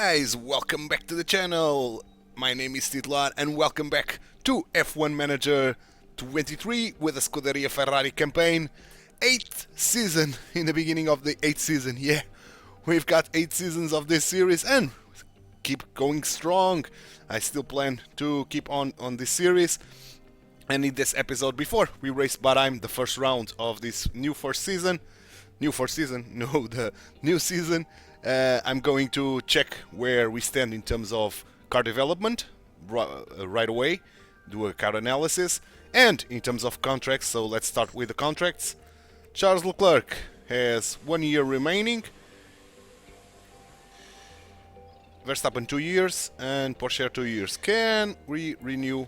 guys, welcome back to the channel. My name is TituElite and welcome back to F1 Manager 23 with the Scuderia Ferrari campaign. 8th season, in the beginning of the 8th season. Yeah, we've got 8 seasons of this series and keep going strong. I still plan to keep on this series. And in this episode, before we race Bahrain, the first round of this new season, the new season, I'm going to check where we stand in terms of car development right away, do a car analysis, and in terms of contracts. So let's start with the contracts. Charles Leclerc has 1 year remaining, Verstappen 2 years, and Porsche 2 years. Can we renew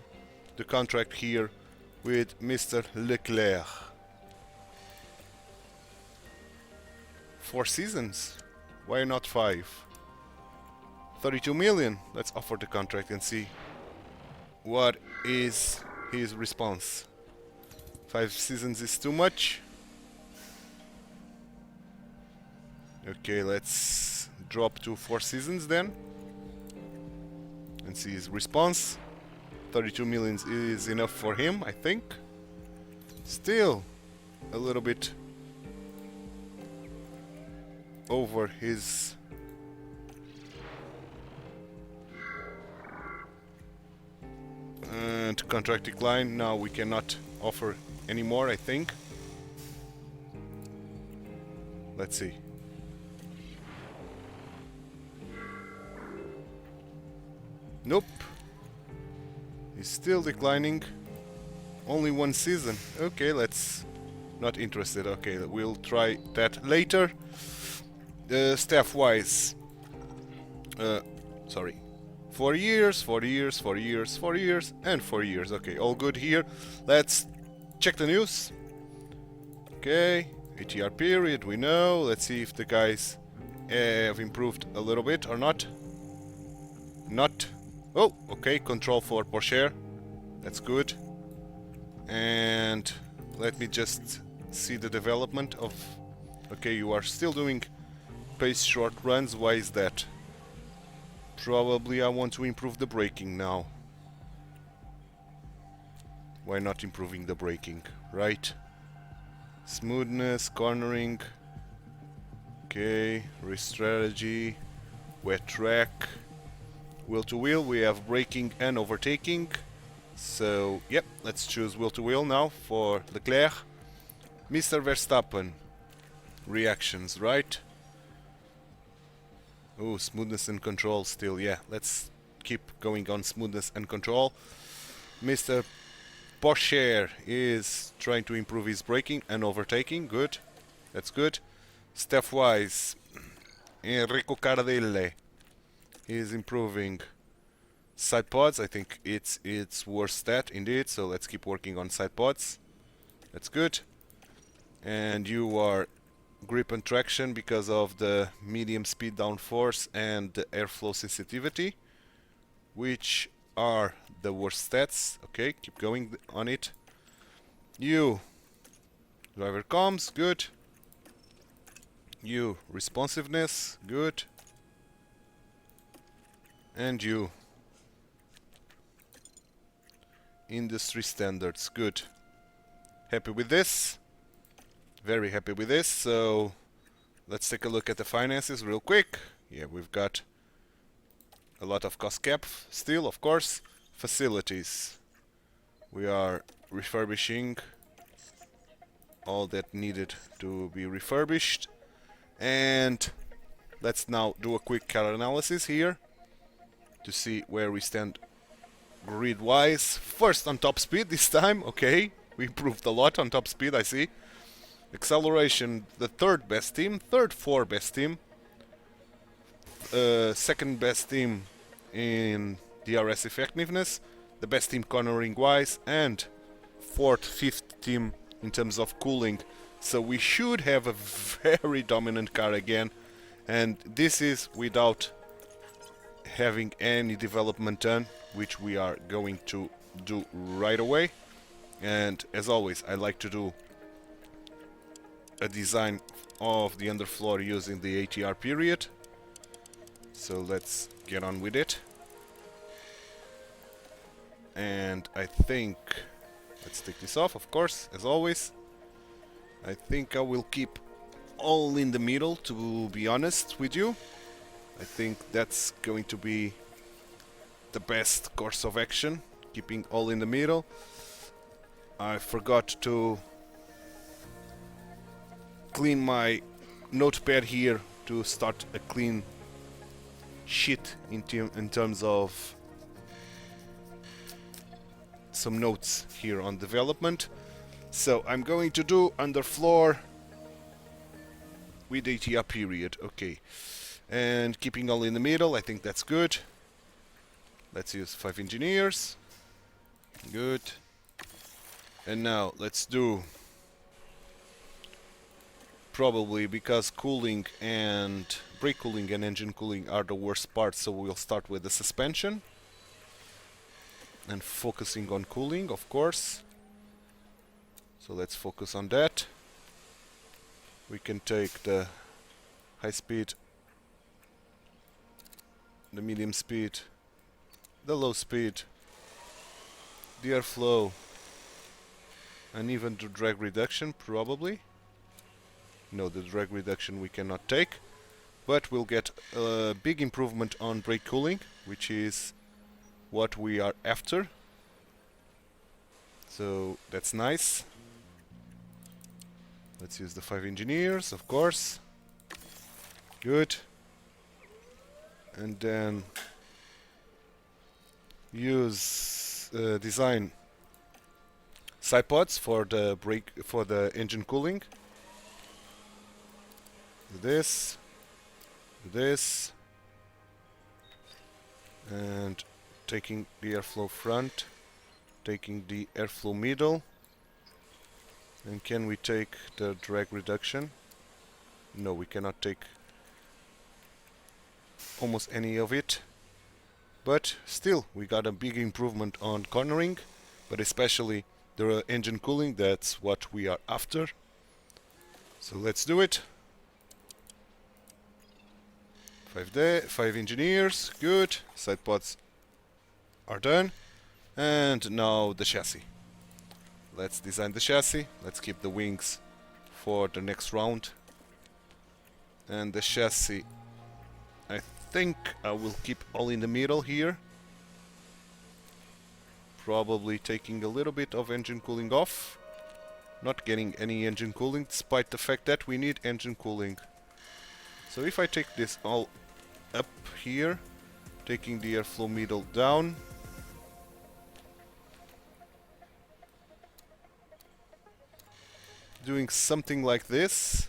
the contract here with Mr. Leclerc? 4 seasons? Why not 5? 32 million. Let's offer the contract and see what is his response. 5 seasons is too much. Okay, let's drop to 4 seasons then and see his response. 32 million is enough for him, I think. Still a little bit over his and contract decline. Now we cannot offer anymore, I think. Let's see. Nope. He's still declining. Only 1 season. Okay, let's... Not interested. Okay, we'll try that later. Staff-wise. Sorry. 4 years, 4 years, 4 years, 4 years, and 4 years. Okay, all good here. Let's check the news. Okay, ATR period, we know. Let's see if the guys have improved a little bit or not. Not. Oh, okay, control for Porsche. That's good. And let me just see the development of... Okay, you are still doing pace short runs. Why is that? Probably I want to improve the braking now. Why not improving the braking, right? Smoothness, cornering. Okay, race strategy, wet track. Wheel to wheel, we have braking and overtaking. So, yep, let's choose wheel to wheel now for Leclerc. Mr. Verstappen. Reactions, right? Oh, smoothness and control still, yeah. Let's keep going on smoothness and control. Mr. Porsche is trying to improve his braking and overtaking. Good. That's good. Staff-wise, Enrico Cardelle is improving side pods. I think it's worth stat indeed, so let's keep working on side pods. That's good. And you are grip and traction because of the medium speed downforce and the airflow sensitivity, which are the worst stats. Okay, keep going on it. You driver comms, good. You responsiveness, good. And you industry standards, good. Happy with this? Very happy with this. So let's take a look at the finances real quick. Yeah, we've got a lot of cost cap still, of course. Facilities. We are refurbishing all that needed to be refurbished. And let's now do a quick car analysis here to see where we stand grid-wise. First on top speed this time, okay. We improved a lot on top speed, I see. Acceleration, the third best team, third 4 best team. Second best team in DRS effectiveness. The best team cornering-wise. And 4th, 5th team in terms of cooling. So we should have a very dominant car again. And this is without having any development done, which we are going to do right away. And as always, I like to do a design of the underfloor using the ATR period. So let's get on with it. And I think, let's take this off, of course, as always. I think I will keep all in the middle, to be honest with you. I think that's going to be the best course of action, keeping all in the middle. I forgot to clean my notepad here to start a clean sheet in terms of some notes here on development. So I'm going to do underfloor with ATR period, okay. And keeping all in the middle, I think that's good. Let's use 5 engineers. Good. And now let's do, probably because cooling and brake cooling and engine cooling are the worst parts, so we'll start with the suspension. And focusing on cooling, of course. So let's focus on that. We can take the high speed, the medium speed, the low speed, the airflow, and even the drag reduction, probably. No, the drag reduction we cannot take, but we'll get a big improvement on brake cooling, which is what we are after. So that's nice. Let's use the 5 engineers, of course. Good. And then use design side pods for the engine cooling. Do this, and taking the airflow front, taking the airflow middle. And can we take the drag reduction? No, we cannot take almost any of it. But still, we got a big improvement on cornering, but especially the engine cooling, that's what we are after. So let's do it. 5 engineers, good. Side pods are done. And now the chassis. Let's design the chassis. Let's keep the wings for the next round. And the chassis, I think I will keep all in the middle here. Probably taking a little bit of engine cooling off. Not getting any engine cooling, despite the fact that we need engine cooling. So if I take this all up here, taking the airflow middle down. Doing something like this.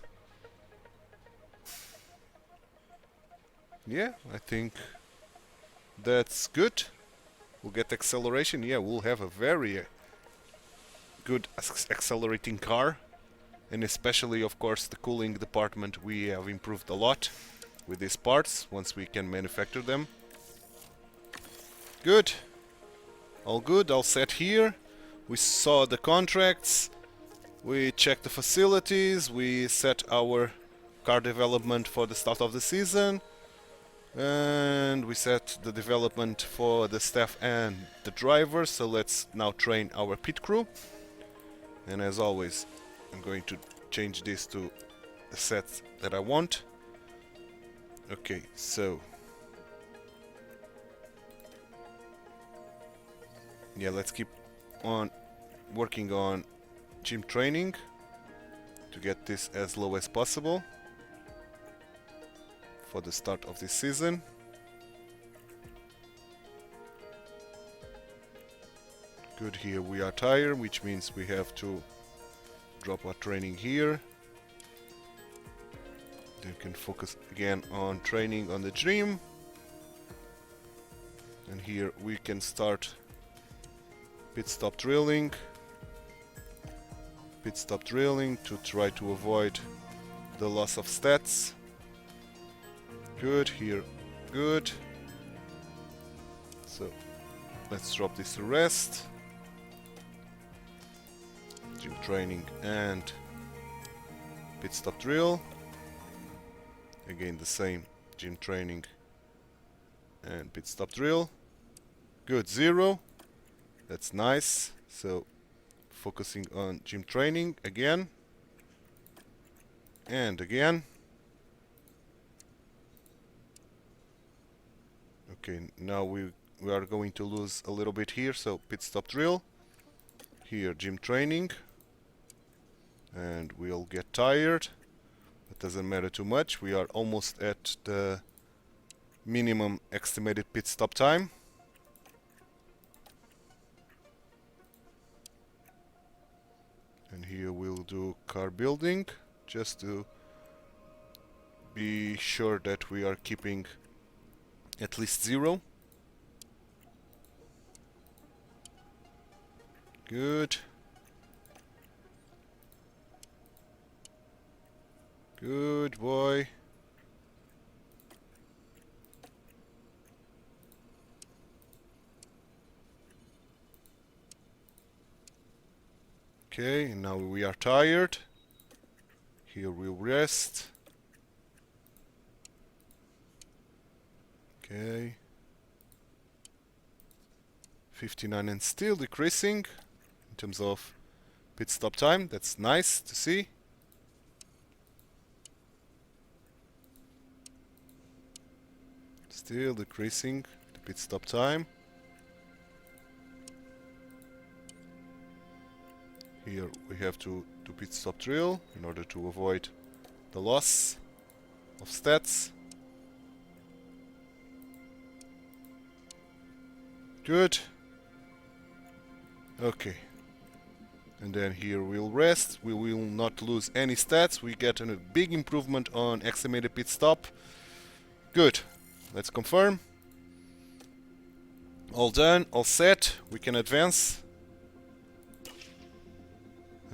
Yeah, I think that's good. We'll get acceleration. Yeah, we'll have a very good accelerating car. And especially, of course, the cooling department we have improved a lot with these parts once we can manufacture them. Good. All good, all set here. We saw the contracts. We checked the facilities, we set our car development for the start of the season, and we set the development for the staff and the drivers. So let's now train our pit crew. And as always, I'm going to change this to the set that I want. Okay, so yeah, let's keep on working on gym training to get this as low as possible for the start of this season. Good, here we are tired, which means we have to drop our training here. Then we can focus again on training on the gym. And here we can start pit stop drilling. Pit stop drilling to try to avoid the loss of stats. Good, here, good. So let's drop this to rest. Gym training and pit stop drill. Again the same, gym training And pit stop drill. Good, 0. That's nice. So focusing on gym training again. And again. Okay, now we are going to lose a little bit here, so pit stop drill. Here, gym training. And we'll get tired. It doesn't matter too much. We are almost at the minimum estimated pit stop time. And here we'll do car building, just to be sure that we are keeping at least 0. Good. Good boy. Okay, now we are tired. Here we'll rest. Okay. 59 and still decreasing in terms of pit stop time. That's nice to see. Still decreasing the pit stop time. Here we have to do pit stop drill in order to avoid the loss of stats. Good. Okay. And then here we'll rest. We will not lose any stats. We get a big improvement on estimated pit stop. Good. Let's confirm. All done, all set. We can advance.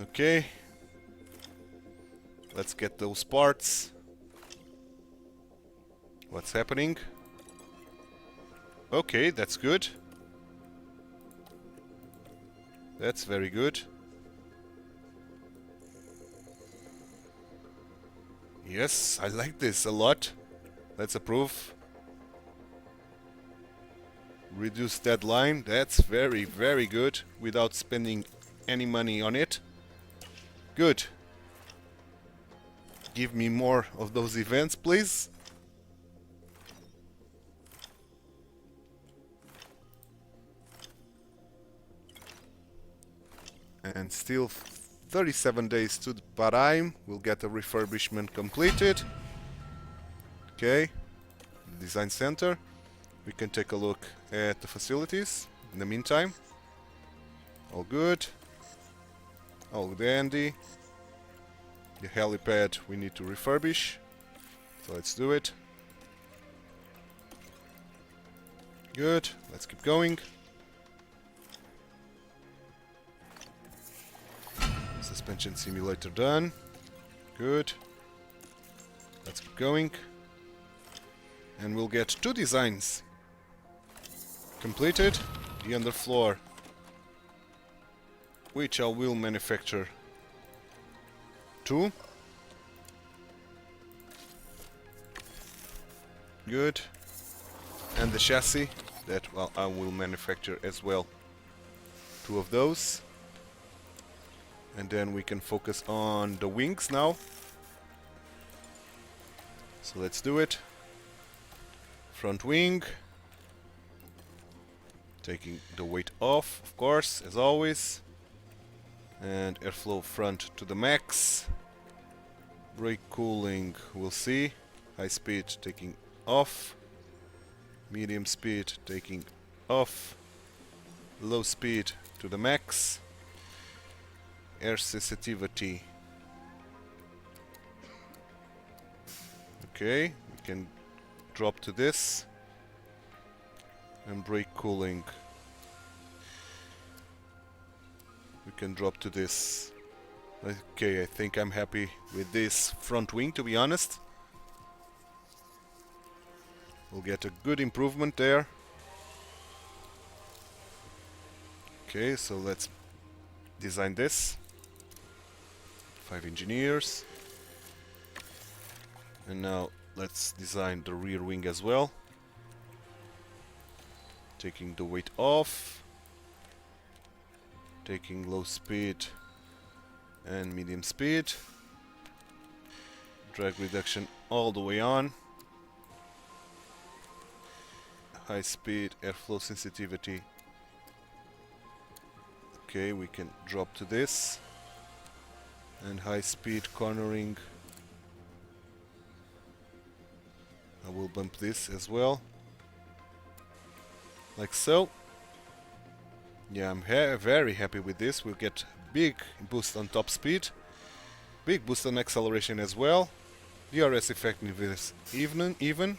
Okay. Let's get those parts. What's happening? Okay, that's good. That's very good. Yes, I like this a lot. Let's approve. Reduce deadline. That's very, very good without spending any money on it. Good. Give me more of those events, please. And still 37 days to Bahrain. We'll get a refurbishment completed. Okay. Design center. We can take a look at the facilities in the meantime. All good. All dandy. The helipad we need to refurbish. So let's do it. Good. Let's keep going. Suspension simulator done. Good. Let's keep going. And we'll get 2 designs completed. The underfloor, which I will manufacture 2. Good. And the chassis that, well, I will manufacture as well 2 of those. And then we can focus on the wings now. So let's do it. Front wing. Taking the weight off, of course, as always. And airflow front to the max. Brake cooling, we'll see. High speed taking off. Medium speed taking off. Low speed to the max. Air sensitivity. Okay, we can drop to this. And brake cooling. We can drop to this. Okay, I think I'm happy with this front wing, to be honest. We'll get a good improvement there. Okay, so let's design this. 5 engineers. And now let's design the rear wing as well. taking the weight off, taking low speed and medium speed, drag reduction all the way on, high speed, airflow sensitivity. Okay, we can drop to this, and high speed cornering. I will bump this as well, like so. Yeah, I'm very happy with this. We'll get big boost on top speed, big boost on acceleration as well. DRS effectiveness even,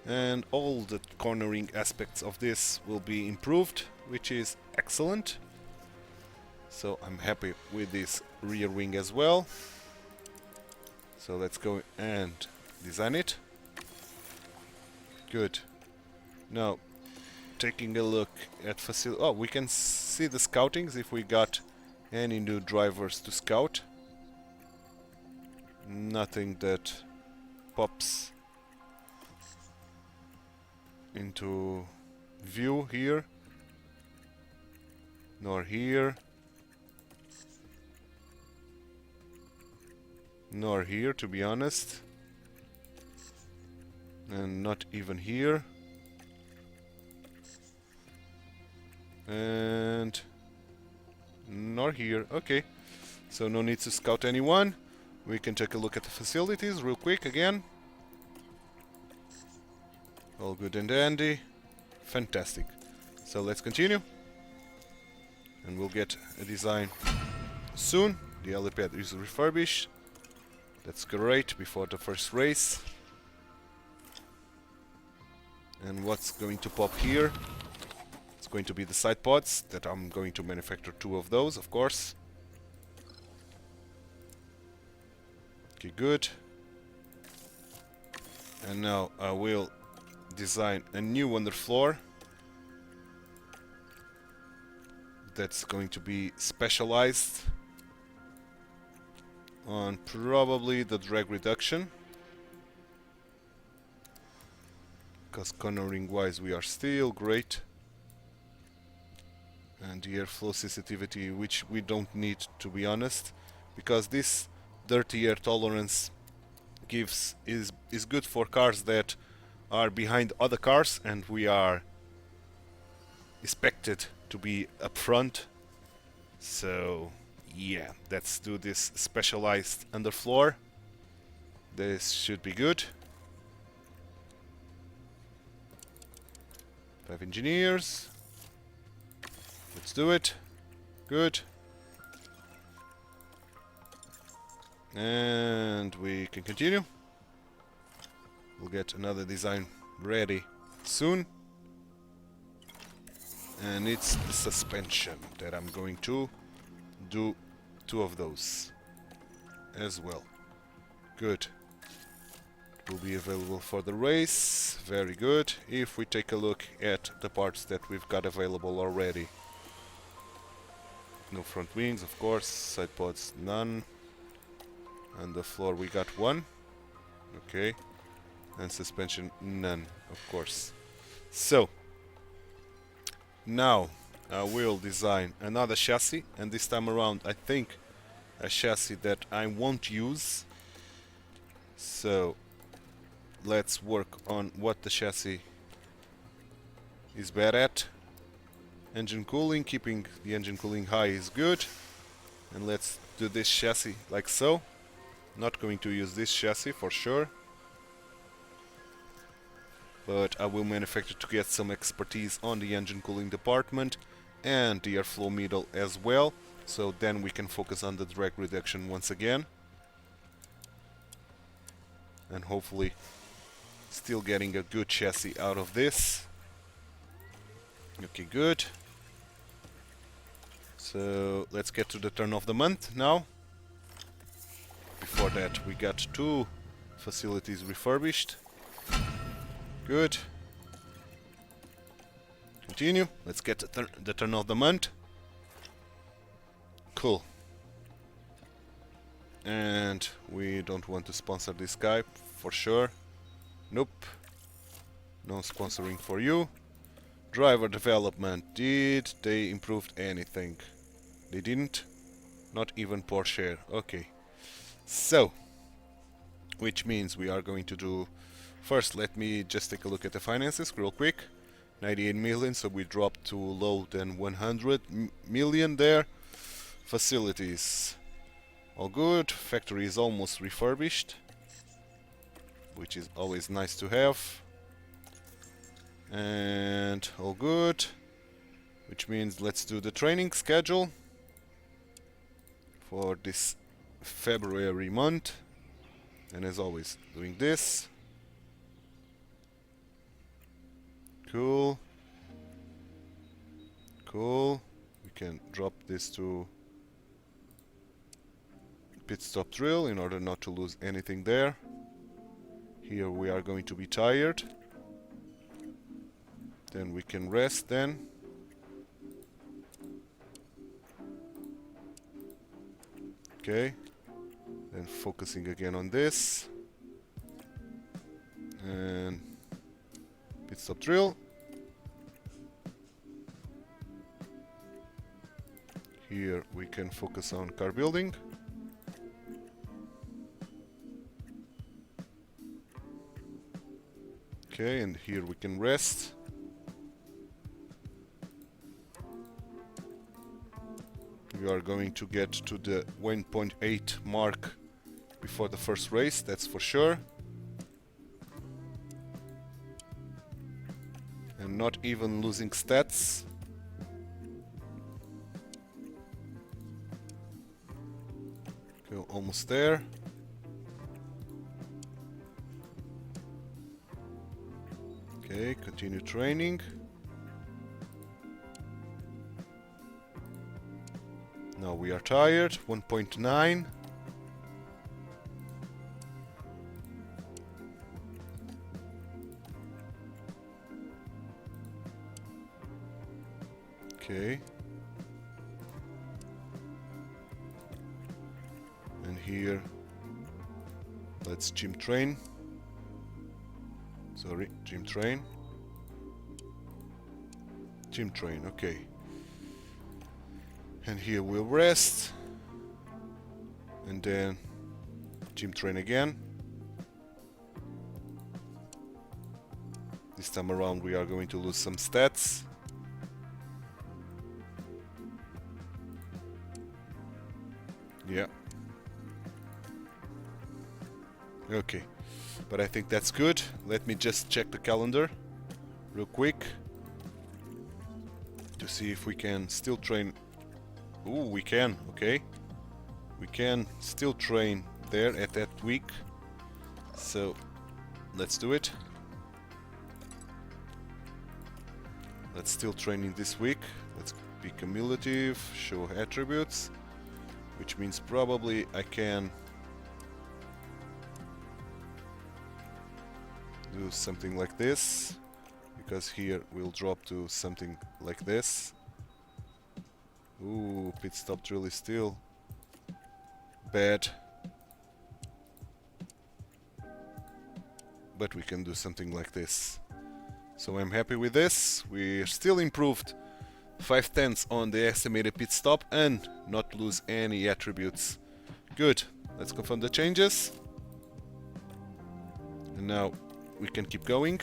and all the cornering aspects of this will be improved, which is excellent. So I'm happy with this rear wing as well. So let's go and design it. Good. Now, taking a look at facility. Oh, we can see the scoutings if we got any new drivers to scout. Nothing that pops into view here, nor here, nor here, to be honest. And not even here. And nor here. Okay, so no need to scout anyone. We can take a look at the facilities real quick again. All good and dandy. Fantastic. So let's continue. And we'll get a design soon. The helipad is refurbished. That's great, before the first race. And what's going to pop here? It's going to be the side pods, that I'm going to manufacture 2 of those, of course. Okay, good. And now I will design a new underfloor that's going to be specialized on probably the drag reduction, because cornering wise we are still great, and the airflow sensitivity, which we don't need, to be honest, because this dirty air tolerance is good for cars that are behind other cars, and we are expected to be up front. So yeah, let's do this specialized underfloor. This should be good. 5 engineers. Let's do it. Good. And we can continue. We'll get another design ready soon. And it's the suspension that I'm going to do 2 of those as well. Good. Will be available for the race. Very good. If we take a look at the parts that we've got available already. No front wings, of course. Side pods, none. And the floor we got 1. Okay. And suspension, none, of course. So now I will design another chassis, and this time around I think a chassis that I won't use. So let's work on what the chassis is bad at. Engine cooling, keeping the engine cooling high is good. And let's do this chassis like so. Not going to use this chassis for sure, but I will manufacture to get some expertise on the engine cooling department and the airflow middle as well, so then we can focus on the drag reduction once again, and hopefully still getting a good chassis out of this. Okay, good. So let's get to the turn of the month now. Before that, we got 2 facilities refurbished. Good. Continue. Let's get the turn of the month. Cool. And we don't want to sponsor this guy for sure. Nope. No sponsoring for you. Driver development. Did they improve anything? They didn't. Not even Porsche. Okay. So, which means we are going to do... First, let me just take a look at the finances real quick. 98 million, so we dropped to low than 100 million there. Facilities. All good. Factory is almost refurbished, which is always nice to have. And all good. Which means let's do the training schedule for this February month. And as always, doing this. Cool. Cool. We can drop this to pit stop drill in order not to lose anything there. Here we are going to be tired. Then we can rest then. Okay. Then focusing again on this. And pit stop drill. Here we can focus on car building. Okay, and here we can rest. We are going to get to the 1.8 mark before the first race, that's for sure. And not even losing stats. Okay, almost there. Okay, continue training. Now we are tired, 1.9. Okay. And here, let's gym train. Sorry, gym train. Gym train, okay. And here we'll rest. And then gym train again. This time around we are going to lose some stats. Yeah. Okay. But I think that's good. Let me just check the calendar real quick to see if we can still train. Ooh, we can, okay. We can still train there at that week. So let's do it. Let's still training this week. Let's be cumulative, show attributes, which means probably I can do something like this, because here we'll drop to something like this. Ooh, pit stop drill is still bad, but we can do something like this. So I'm happy with this. We still improved 0.5 on the estimated pit stop and not lose any attributes. Good. Let's confirm the changes. And now we can keep going.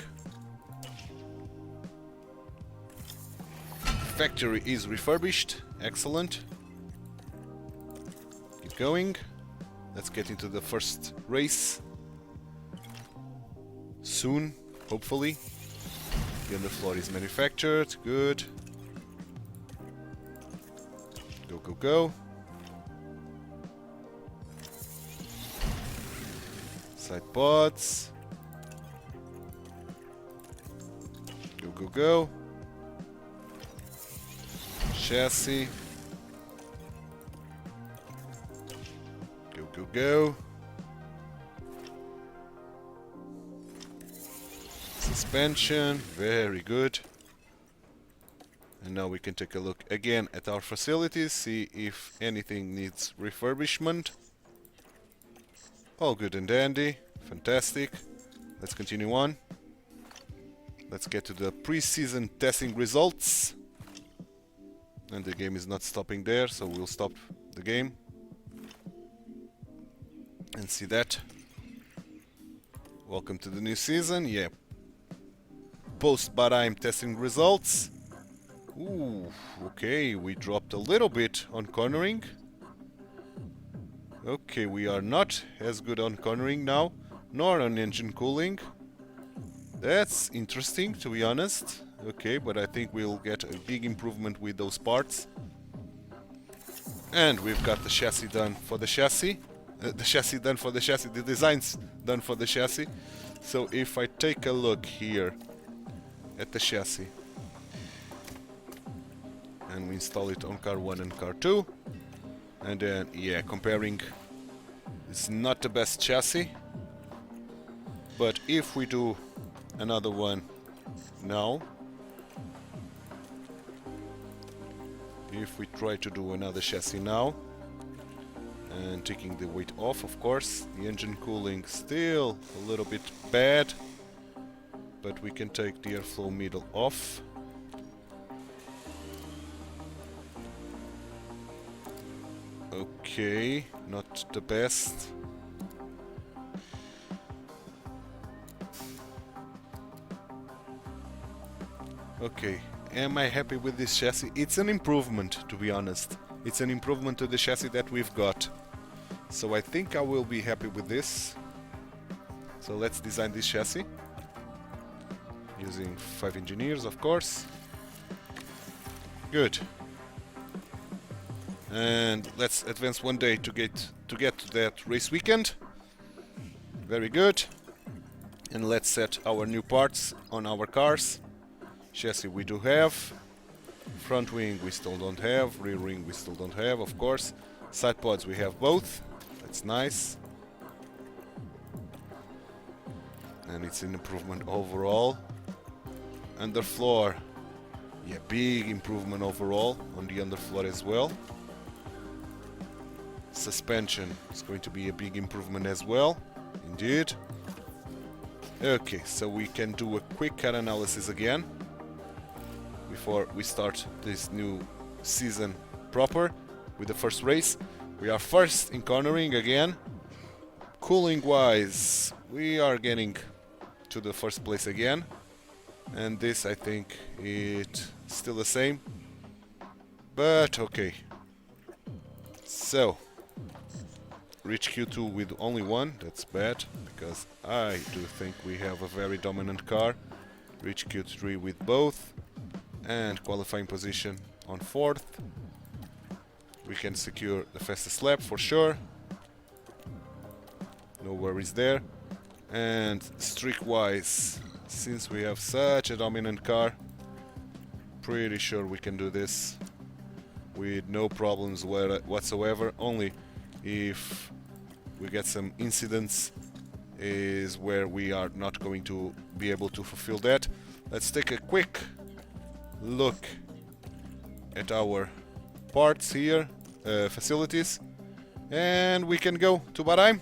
Factory is refurbished. Excellent. Keep going. Let's get into the first race soon, hopefully. The underfloor is manufactured. Good. Go, go, go. Side pods. Go, go, go. Chassis. Go, go, go. Suspension. Very good. And now we can take a look again at our facilities, see if anything needs refurbishment. All good and dandy. Fantastic. Let's continue on. Let's get to the pre-season testing results. And the game is not stopping there, so we'll stop the game and see that. Welcome to the new season. Yeah. Post Bahrain testing results. Ooh, okay, we dropped a little bit on cornering. Okay, we are not as good on cornering now, nor on engine cooling. That's interesting, to be honest. Okay, but I think we'll get a big improvement with those parts. And we've got the chassis done for the chassis. The chassis done for the chassis, the designs done for the chassis. So if I take a look here at the chassis and we install it on car 1 and car 2, and then, yeah, comparing, it's not the best chassis, but if we do another one now, if we try to do another chassis now, and taking the weight off, of course, the engine cooling still a little bit bad, but we can take the airflow middle off. Okay, not the best. Okay, am I happy with this chassis? It's an improvement, to be honest. It's an improvement to the chassis that we've got. So I think I will be happy with this. So let's design this chassis. Using 5 engineers, of course. Good. And let's advance one day to get to that race weekend. Very good. And let's set our new parts on our cars. Chassis we do have. Front wing we still don't have. Rear wing we still don't have, of course. Side pods we have both. That's nice. And it's an improvement overall. Underfloor. Yeah, big improvement overall on the underfloor as well. Suspension is going to be a big improvement as well. Indeed. Okay, so we can do a quick car analysis again before we start this new season proper with the first race. We are first in cornering again. Cooling wise, we are getting to the first place again, and this, I think, it's still the same, but okay. So reach Q2 with only 1, that's bad, because I do think we have a very dominant car. Reach Q3 with both, and qualifying position on 4th. We can secure the fastest lap for sure. No worries there. And streak wise, since we have such a dominant car, pretty sure we can do this with no problems whatsoever. Only if we get some incidents is where we are not going to be able to fulfill that. Let's take a quick look at our parts here, facilities, and we can go to Bahrain.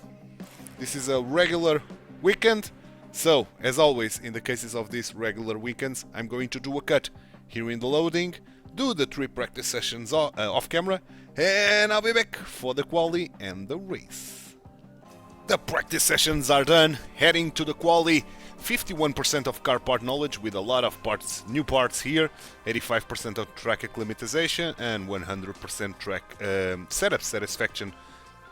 This is a regular weekend, so as always in the cases of these regular weekends, I'm going to do a cut here in the loading, do the 3 practice sessions off camera, and I'll be back for the quali and the race. The practice sessions are done, heading to the quali. 51% of car part knowledge with a lot of parts, new parts here, 85% of track acclimatization, and 100% track setup satisfaction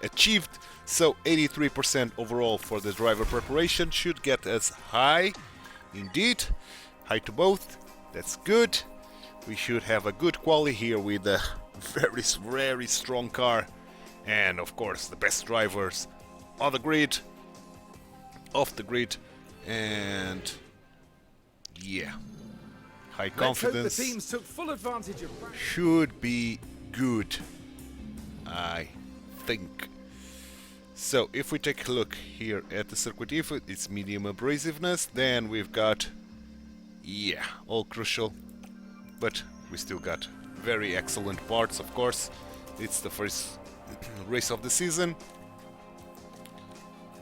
achieved. So 83% overall for the driver preparation should get us high. Indeed, high to both. That's good. We should have a good quali here with a very strong car, and of course the best drivers on the grid, off the grid. And yeah, high confidence. The teams took full advantage of should be good, I think. So if we take a look here at the circuit, if it's medium abrasiveness, then we've got, yeah, all crucial, but we still got very excellent parts, of course. It's the first race of the season,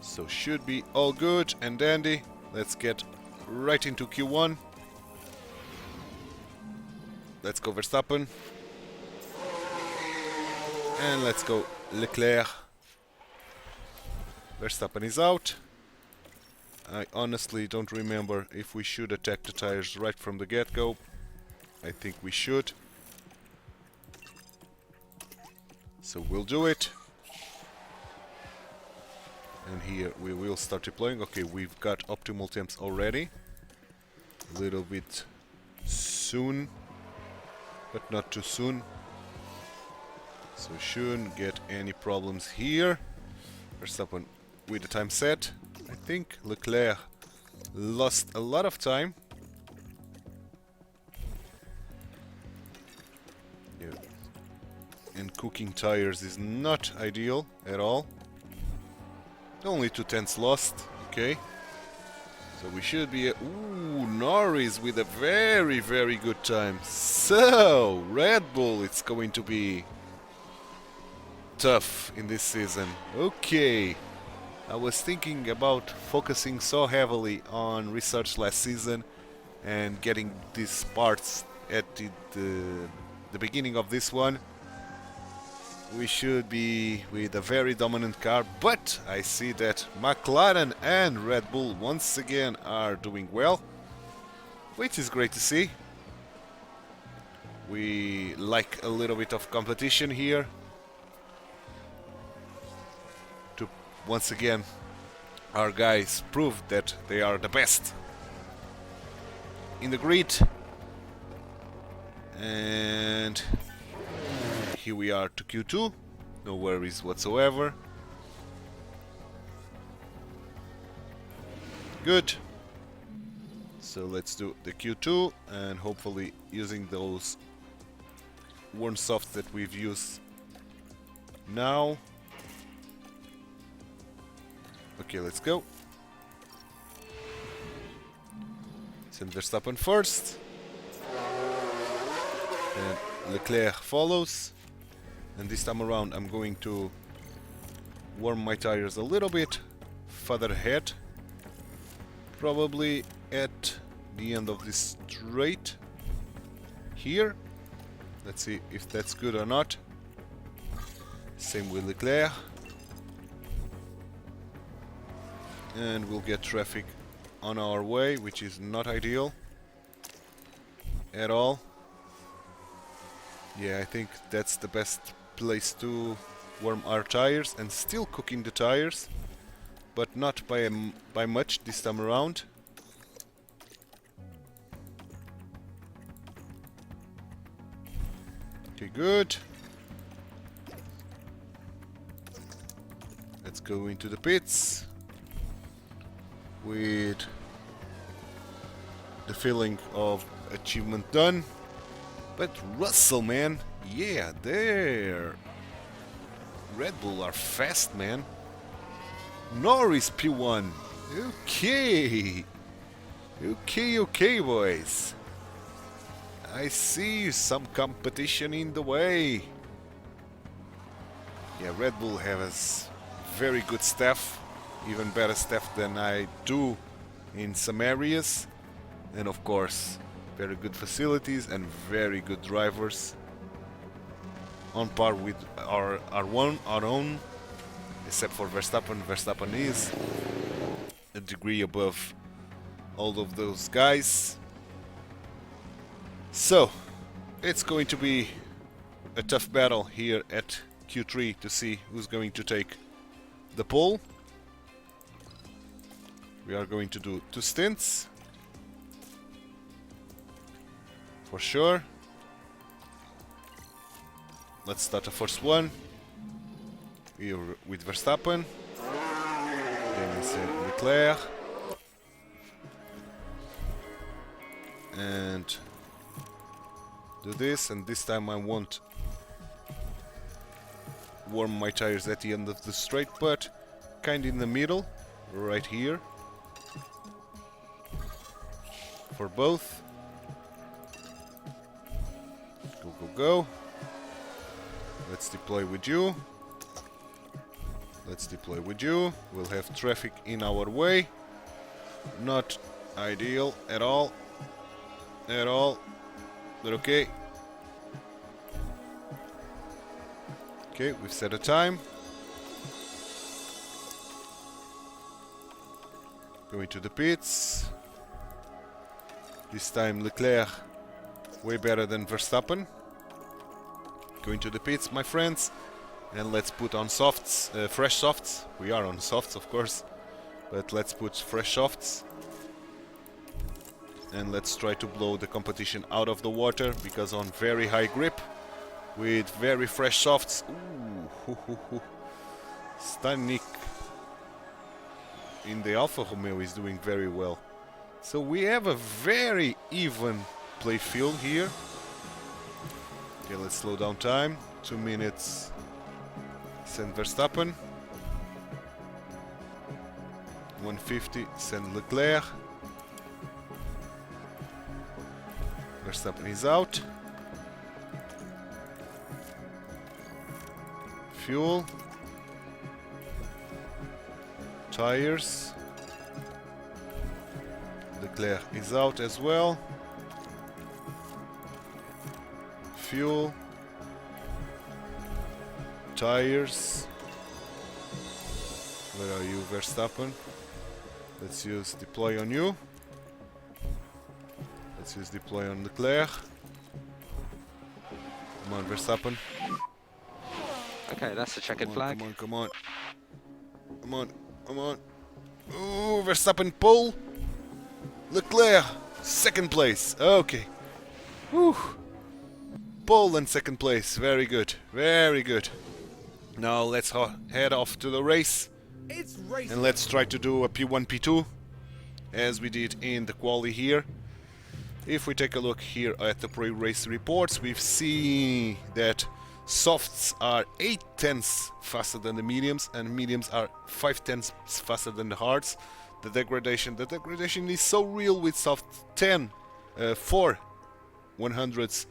so should be all good and dandy. Let's get right into Q1 Let's go Verstappen. And let's go Leclerc. Verstappen is out. I honestly don't remember if we should attack the tires right from the get-go. I think we should. So we'll do it. And here we will start deploying. Okay, we've got optimal temps already. A little bit soon, but not too soon. So shouldn't get any problems here. Verstappen with the time set. I think Leclerc lost a lot of time. Yeah. And cooking tires is not ideal at all. Only 2 tenths lost. Okay. So we should be... Ooh, Norris with a very, very good time. So, Red Bull, it's going to be tough in this season. Okay. I was thinking about focusing so heavily on research last season and getting these parts at the beginning of this one. We should be with a very dominant car, but I see that McLaren and Red Bull once again are doing well, which is great to see. We like a little bit of competition here to once again our guys prove that they are the best in the grid. And here we are to Q2, no worries whatsoever. Good. So let's do the Q2 and hopefully using those warm softs that we've used now. Okay, let's go. Send Verstappen first. And Leclerc follows. And this time around I'm going to warm my tires a little bit further ahead. Probably at the end of this straight here. Let's see if that's good or not. Same with Leclerc. And we'll get traffic on our way, which is not ideal at all. Yeah, I think that's the best place to warm our tires, and still cooking the tires, but not by much this time around. Okay, good. Let's go into the pits with the feeling of achievement done. But Russell, man, yeah, there. Red Bull are fast, man. Norris P1. Okay. Okay, boys. I see some competition in the way. Yeah, Red Bull has very good staff. Even better staff than I do in some areas. And of course, very good facilities and very good drivers. On par with our own, except for Verstappen. Verstappen is a degree above all of those guys. So, it's going to be a tough battle here at Q3 to see who's going to take the pole. We are going to do 2 stints. For sure. Let's start the first one. Here with Verstappen. Then it's Leclerc. And do this, and this time I won't warm my tires at the end of the straight, but kind of in the middle, right here. For both. Go. Let's deploy with you. Let's deploy with you. We'll have traffic in our way. Not ideal at all. But okay. Okay, we've set a time. Going to the pits. This time Leclerc way better than Verstappen. Going to the pits, my friends. And let's put on softs, fresh softs. We are on softs, of course. But let's put fresh softs. And let's try to blow the competition out of the water, because on very high grip with very fresh softs. Ooh, Stanik in the Alfa Romeo is doing very well. So we have a very even play field here. Okay, let's slow down time. 2 minutes. Send Verstappen. 150. Send Leclerc. Verstappen is out. Fuel. Tires. Leclerc is out as well. Fuel. Tires. Where are you, Verstappen? Let's use deploy on you. Let's use deploy on Leclerc. Come on, Verstappen. Okay, that's a checkered flag. Come on, come on. Come on, come on. Ooh, Verstappen pull. Leclerc, second place. Okay. Whew. Pole and second place. Very good. Very good. Now let's head off to the race. It's racing. And let's try to do a P1, P2. As we did in the quali here. If we take a look here at the pre-race reports, we've seen that softs are 8/10 faster than the mediums, and mediums are 5/10 faster than the hards. The degradation is so real with soft 10, 4 100s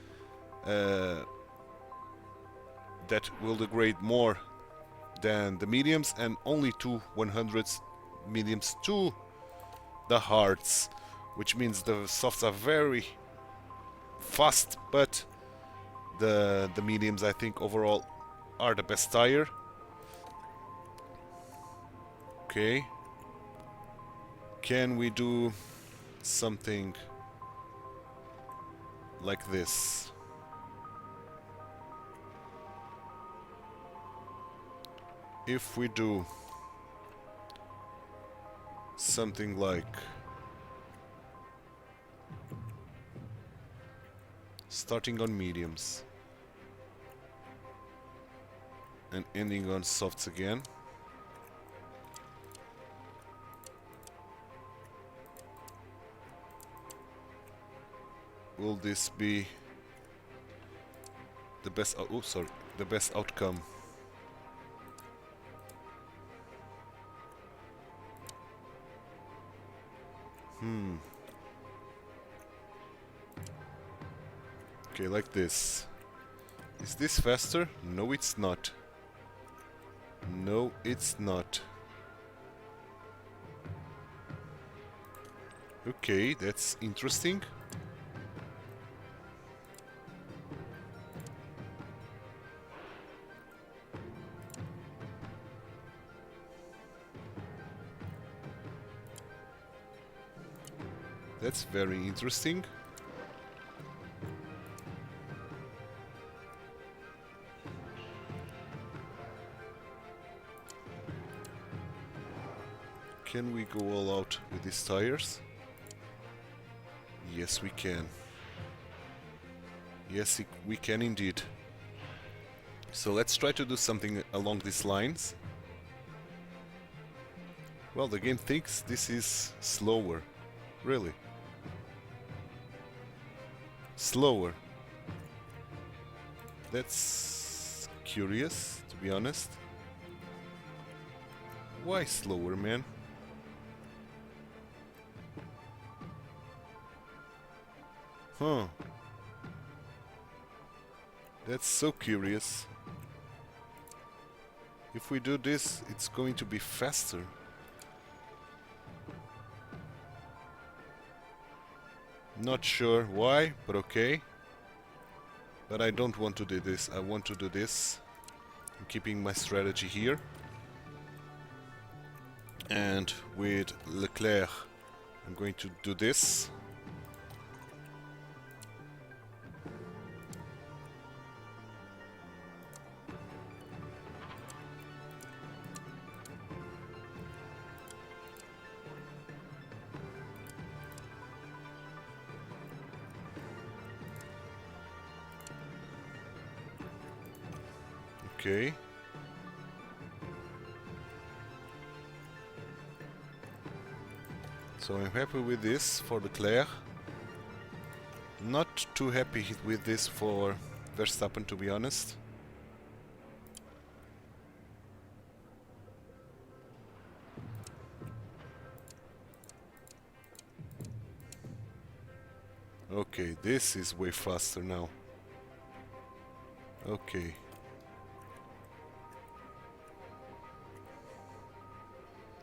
that will degrade more than the mediums, and only 2 100s mediums to the hards, which means the softs are very fast, but the mediums, I think, overall are the best tire. Okay. Can we do something like this? If we do something like starting on mediums and ending on softs again. Will this be the best? Oh, sorry, the best outcome? Okay, like this. Is this faster? No, it's not. No, it's not. Okay, that's interesting. That's very interesting. Can we go all out with these tires? Yes, we can. Yes, we can indeed. So let's try to do something along these lines. Well, the game thinks this is slower. Really. Slower. That's curious, to be honest. Why slower, man? Huh. That's so curious. If we do this, it's going to be faster. Not sure why, but okay. But I don't want to do this. I want to do this. I'm keeping my strategy here. And with Leclerc, I'm going to do this. Okay. So I'm happy with this for Leclerc. Not too happy with this for Verstappen, to be honest. Okay, this is way faster now. Okay.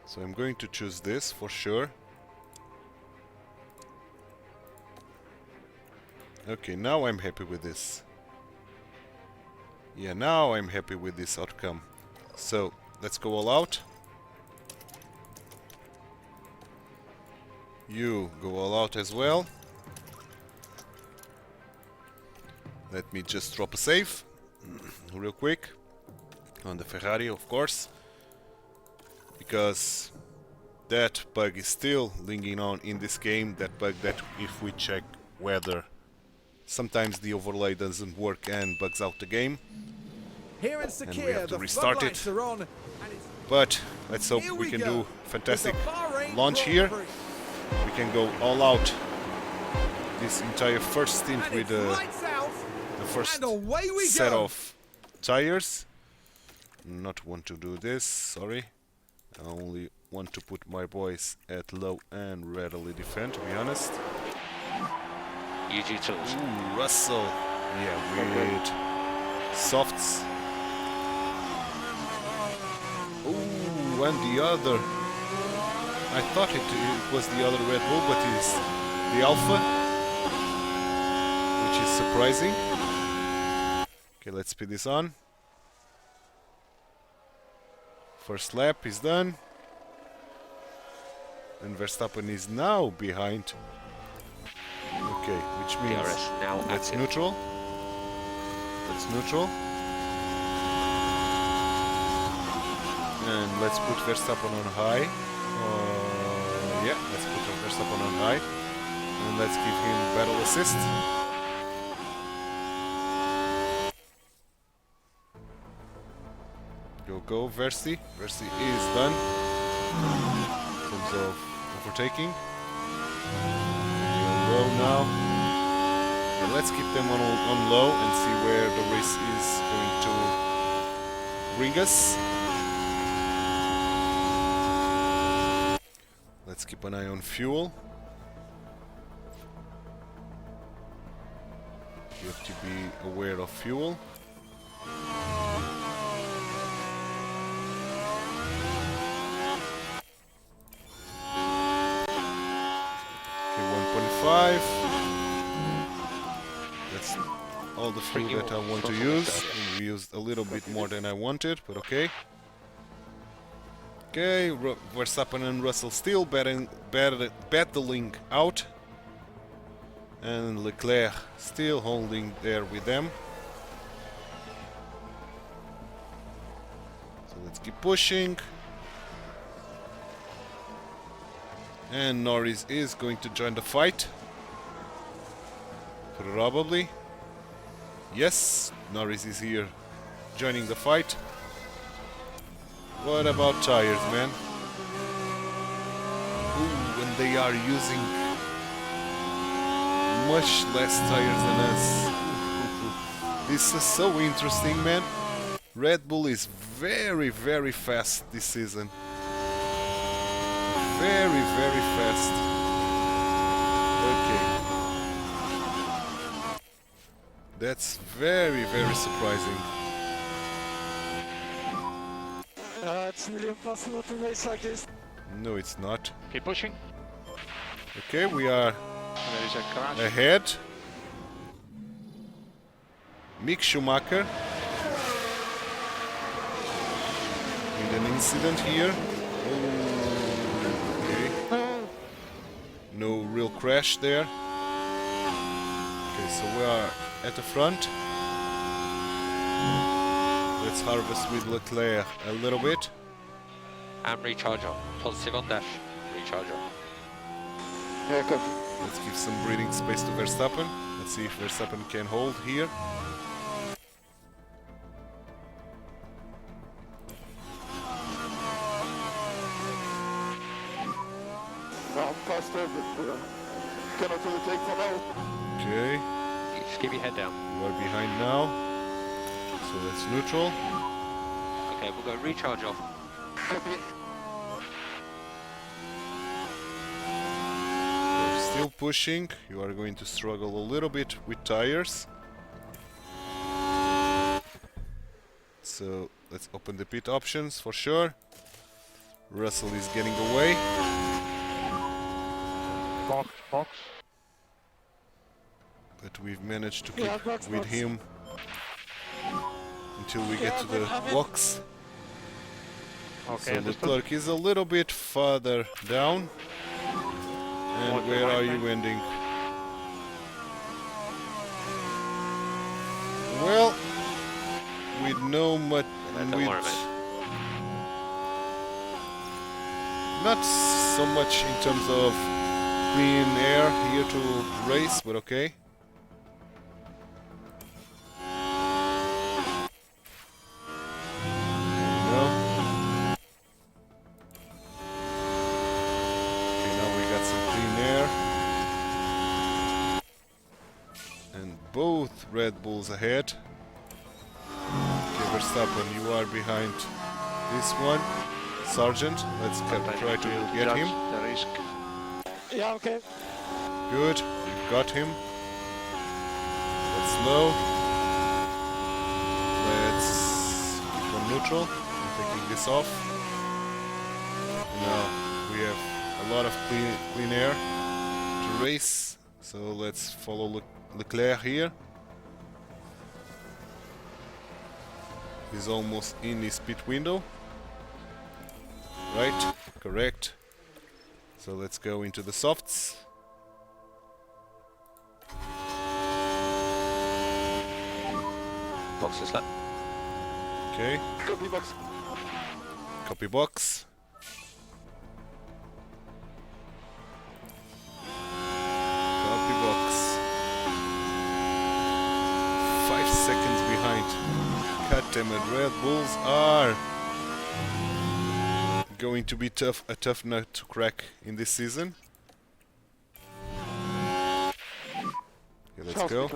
So I'm going to choose this for sure. Okay, now I'm happy with this. Yeah, now I'm happy with this outcome. So, let's go all out. You go all out as well. Let me just drop a save real quick on the Ferrari, of course, because that bug is still lingering on in this game. That bug that if we check weather, sometimes the overlay doesn't work and bugs out the game. Here in And we have to restart it. On, but let's hope we can do fantastic launch here. We can go all out this entire first stint with the first set of tires. Not want to do this, sorry. I only want to put my boys at low and readily defend, to be honest. UG tools. Ooh, Russell. Yeah, with softs. Ooh, and the other. I thought it was the other Red Bull, but it's the Alfa, which is surprising. Okay, let's speed this on. First lap is done. And Verstappen is now behind. Okay, which means DRS now that's active. neutral. That's neutral. And let's put Verstappen on high. Yeah, let's put Verstappen on high. And let's give him battle assist. Go, Versi. Versi is done. In terms of overtaking. Low now. Yeah, let's keep them on low and see where the race is going to bring us. Let's keep an eye on fuel. You have to be aware of fuel. That's all the fuel that I want to use. We used a little bit more than I wanted, but okay. Okay, Verstappen and Russell still battling out. And Leclerc still holding there with them. So let's keep pushing. And Norris is going to join the fight. Probably. Yes, Norris is here joining the fight. What about tires, man? Ooh, and they are using much less tires than us. This is so interesting, man. Red Bull is very, very fast this season. Very, very fast. Okay. That's very, very surprising. It's nearly impossible to race like this. No, it's not. Keep pushing. Okay, we are There is a crash. ahead. Mick Schumacher. in an incident here. Oh, okay. No real crash there. Okay, so we are at the front. Let's harvest with Leclerc a little bit. And recharger. Positive on dash. Recharger. Yeah, copy. Let's give some breathing space to Verstappen. Let's see if Verstappen can hold here. I'm faster, but cannot really take for now. Okay, Just keep your head down. we are behind now. So that's neutral. Okay, we'll go recharge off. Copy. We're still pushing. You are going to struggle a little bit with tires. So let's open the pit options for sure. Russell is getting away. Box. But we've managed to keep Yeah, box. with him until we get to the box. Okay, So Leclerc is a little bit farther down. And where are you ending? Well, with no much, Don't worry, with mate. not so much in terms of clean air here to race, but okay. No. Okay, now we got some clean air. And both Red Bulls ahead. Okay, Verstappen, you are behind this one. Sergeant, let's try to get him. The risk. Yeah, okay. Good, we've got him. That's low. Let's keep on neutral. I'm taking this off. Now we have a lot of clean air to race. So let's follow Leclerc here. He's almost in his pit window. Right, correct. So let's go into the softs. Box is left. Okay, Copy box. copy box. Copy box. 5 seconds behind. God damn it, Red Bulls are going to be a tough nut to crack in this season. Okay, let's go.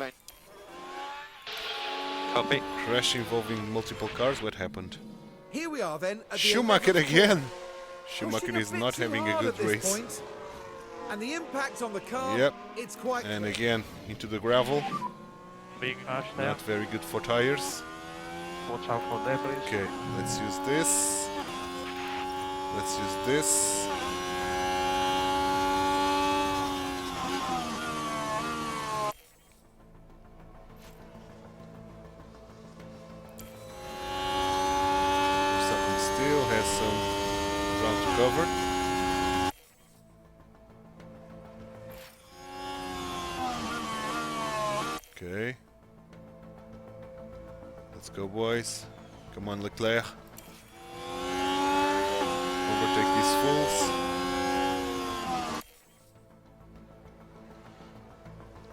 Copy. Crash involving multiple cars. What happened? Here we are then. At the Schumacher 11th again. Pushing Schumacher a is bit not too having a hard good at this race. point. And the impact on the car, Yep. it's quite And clear. again into the gravel. Big crash there. Not very good for tires. Watch out for debris. Okay, let's use this. Let's use this. Verstappen still has some ground to cover. Okay. Let's go, boys. Come on, Leclerc. Overtake these fools.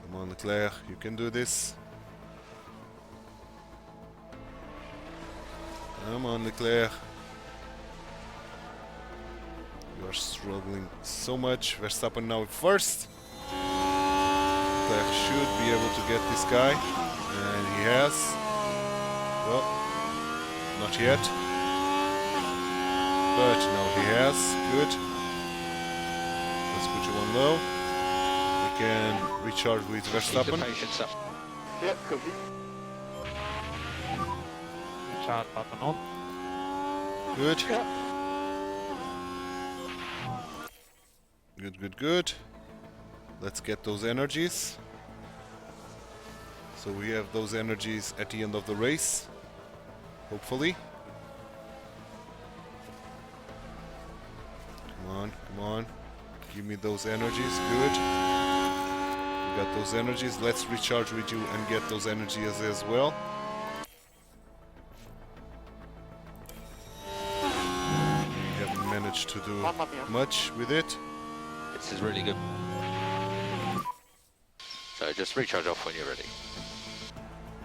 Come on, Leclerc. You can do this. Come on, Leclerc. You are struggling so much. Verstappen now first. Leclerc should be able to get this guy. And he has. Well, not yet. But now he has. Good. Let's put you on low. We can recharge with Keep the Verstappen. patience up. Yeah, copy. Recharge button on. Good. Yeah. Good, good, good. Let's get those energies. So we have those energies at the end of the race. Hopefully. on, come on. Give me those energies, good. We got those energies. Let's recharge with you and get those energies as well. We haven't managed to do Mamma mia. much with it. This is really good. So just recharge off when you're ready.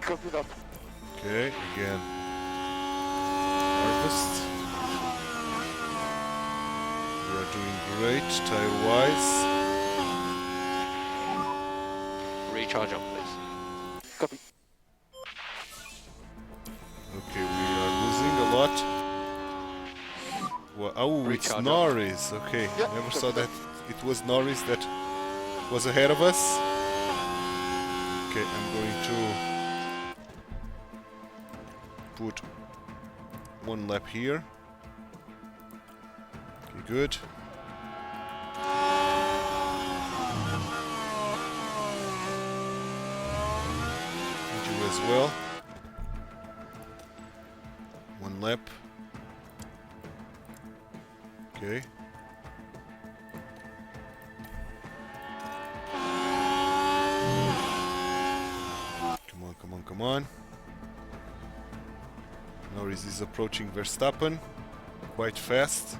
Copy that. Okay, again. Harvest. We are doing great tire-wise. Recharge on, please. Copy. Okay, we are losing a lot. Well, oh, it's Recharge up. Norris. Okay, Yeah, never copy saw that. that it was Norris that was ahead of us. Okay, I'm going to put one lap here. Okay, good. And you as well. One lap. Okay. Come on, come on, come on. Norris is approaching Verstappen quite fast.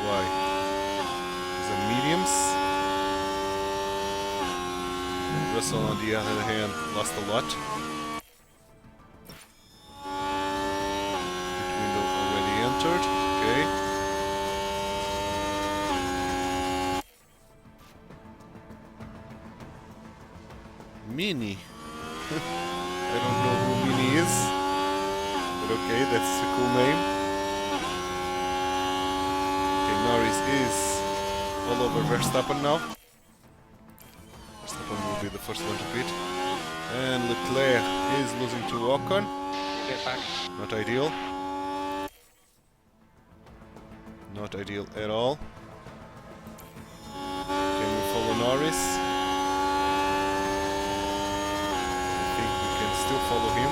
Why? Because of mediums. Russell, on the other hand, lost a lot. Pit window already entered. Okay. Mini. I don't know who Mini is, but okay, that's a cool name. Okay, Norris is all over Verstappen now. Verstappen will be the first one to pit. And Leclerc is losing to Ocon. Get back. Not ideal. Not ideal at all. Can we follow Norris? Still follow him.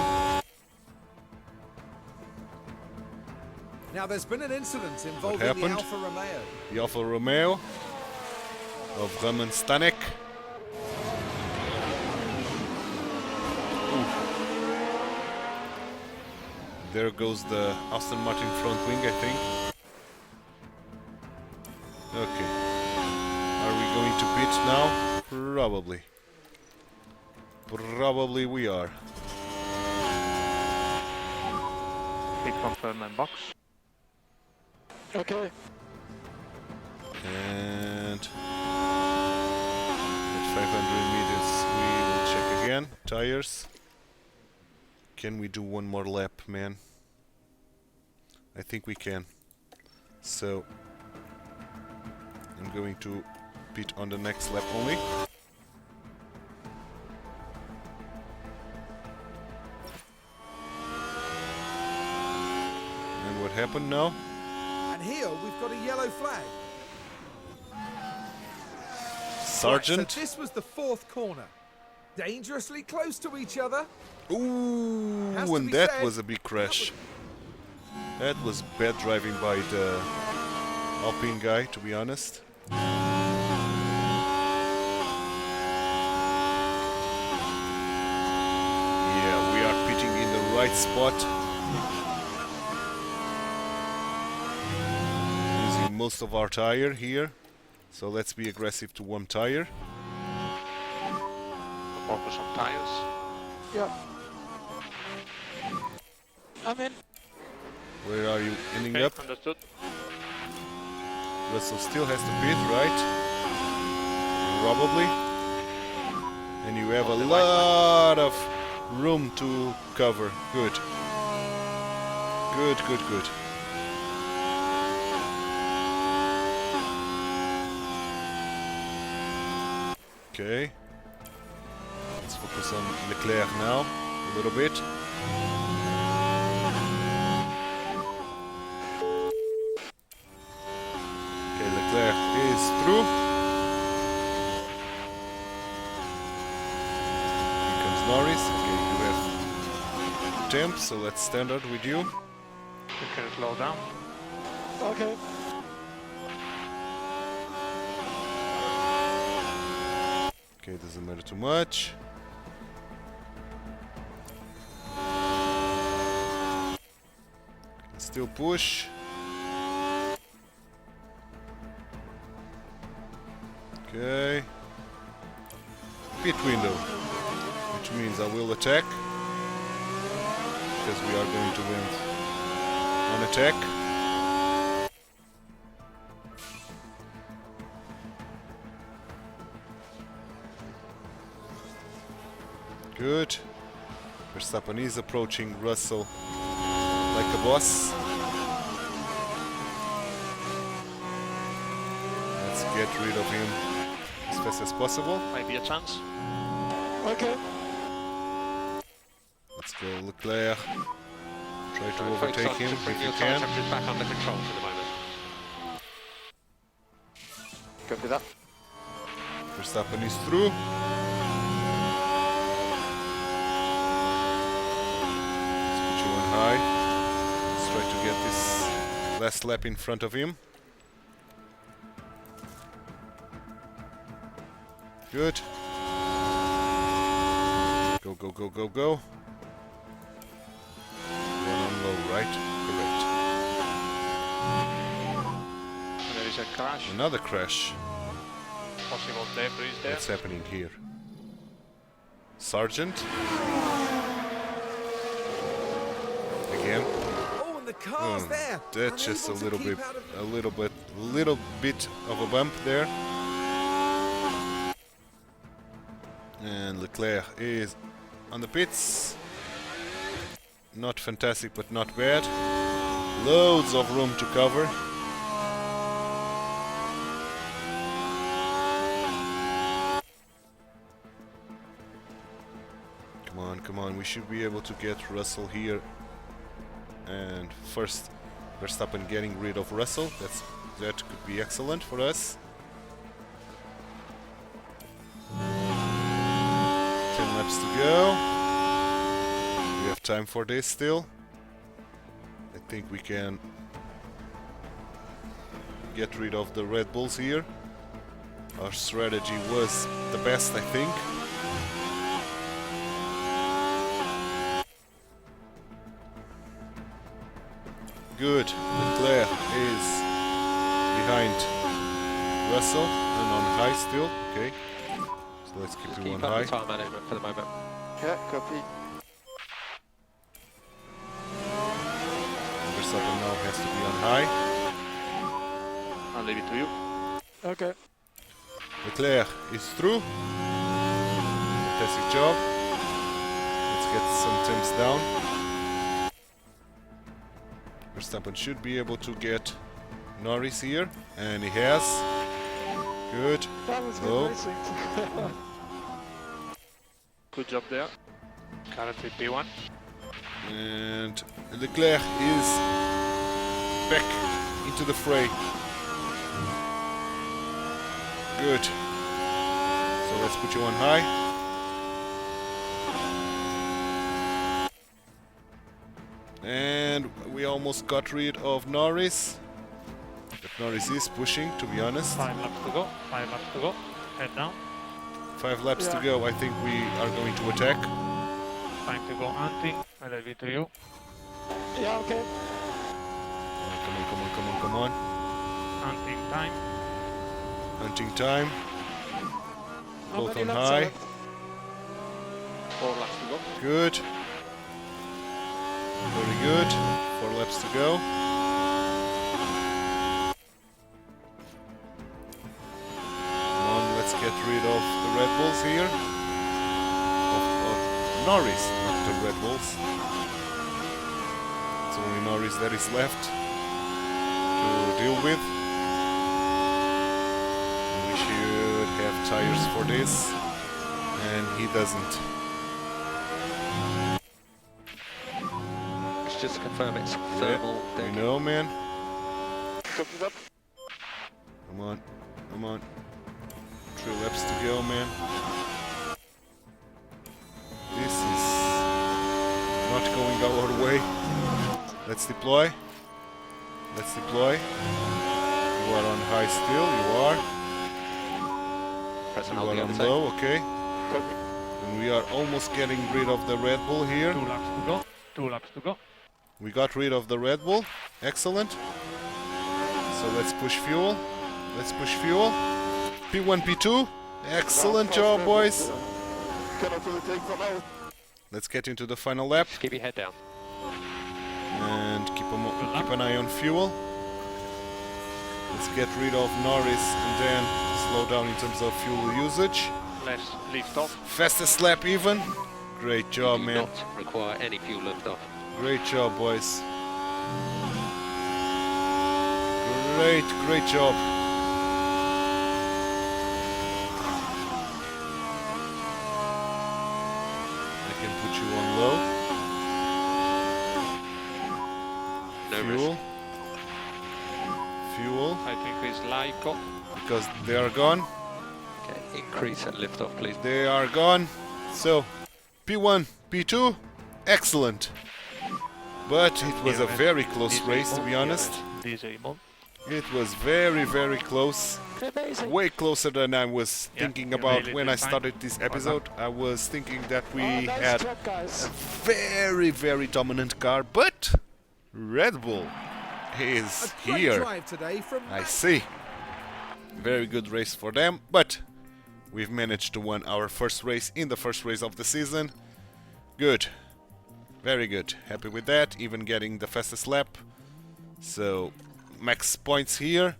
Now there's been an incident involving the happened? Alfa Romeo. The Alfa Romeo of Roman Stanek. There goes the Aston Martin front wing, I think. Okay. Are we going to pit now? Probably. Probably we are. Pit confirm and box. Okay. And at 500 meters we will check again. Tires. Can we do one more lap, man? I think we can. So I'm going to pit on the next lap only. And what happened now? And here we've got a yellow flag. Sergeant. Right, so this was the fourth corner. Dangerously close to each other. Ooh, Has to and be that said, was a big crash. That was bad driving by the Alpine guy, to be honest. Yeah, we are pitting in the right spot. Using most of our tire here. So let's be aggressive to one tire. Focus on tires. Yeah. I'm in. Where are you ending Okay, up? understood. Russell still has to pit, right? Probably. And you have a lot of room to cover. Good. Good, good, good. Okay. Let's focus on Leclerc now, a little bit. Okay, Leclerc is through. Here comes Norris. Okay, you have temp, so let's standard with you. You can slow down. Okay. Okay, doesn't matter too much. Still push. Okay. Pit window, which means I will attack because we are going to win on attack. Good. Verstappen is approaching Russell like a boss. Let's get rid of him as fast as possible. Maybe a chance. Okay. Let's go Leclerc. Try to Focus overtake on him to if bring you your can. tire temperatures back under control for the moment. Copy that. Verstappen is through. Let's put you on high. Let's try to get this last lap in front of him. Good. Go, go, go, go, go. Run on low, right? Correct. There is a crash. Another crash. Possible debris there. What's happening here? Sergeant? Again? Oh, and the car's there. That's just a Unable to little keep bit, out of- a little bit of a bump there. And Leclerc is on the pits. Not fantastic, but not bad. Loads of room to cover. Come on, come on. We should be able to get Russell here. And first, Verstappen getting rid of Russell. That could be excellent for us. 10 laps to go. We have time for this still. I think we can get rid of the Red Bulls here. Our strategy was the best, I think. Good. Leclerc is behind Russell and on high still. Okay. So let's keep Just him keep on up high. the tire management for the moment. Yeah, copy. Verstappen now has to be on high. I'll leave it to you. Okay. Leclerc is through. Fantastic job. Let's get some temps down. Verstappen should be able to get Norris here, and he has. Good. That was Low. good racing. Good job there. Currently P1. And Leclerc is back into the fray. Good. So let's put you on high. And we almost got rid of Norris. But Norris is pushing, to be honest. 5 laps to go. 5 laps to go. Head down. 5 laps to go. I think we are going to attack. Time to go hunting. I'll leave it to you. Yeah, okay. Come on, come on, come on, come on. Hunting time. Hunting time. How Both many on laps are high. left? 4 laps to go. Good. Very good. 4 laps to go. Come on, let's get rid of the Red Bulls here. Of Norris, not the Red Bulls. It's only Norris that is left to deal with. And we should have tires for this. And he doesn't. Let's just confirm it's Yeah, thermal we deck. know, man. Copy that. Come on, come on. 3 laps to go, man. This is not going our way. Let's deploy. Let's deploy. You are on high still, you are. press and We hold are the on overtake. low, okay. Copy. And we are almost getting rid of the Red Bull here. 2 laps to go. 2 laps to go. We got rid of the Red Bull. Excellent. So let's push fuel. Let's push fuel. P1, P2. Excellent job, boys. Cannot overtake for now. Let's get into the final lap. Just keep your head down. And keep an eye on fuel. Let's get rid of Norris and then slow down in terms of fuel usage. Let's lift off. Fastest lap even. Great job, Do man. not require any fuel lift off. Great job, boys. Great job. I can put you on low. No Fuel. risk. Fuel. I think it's Laiko. Because they are gone. Okay, increase and lift off, please. They are gone. So, P1, P2, excellent. But it was a very close race, to be honest. Disable. It was very close. Amazing. Way closer than I was Yeah, thinking you about really when did I fine. started this Well episode. I was thinking that we Oh, had a very dominant car, but Red Bull A is great here. drive today from I see. Very good race for them, but we've managed to win our first race in the first race of the season. Good. Very good. Happy with that, even getting the fastest lap. So, max points here.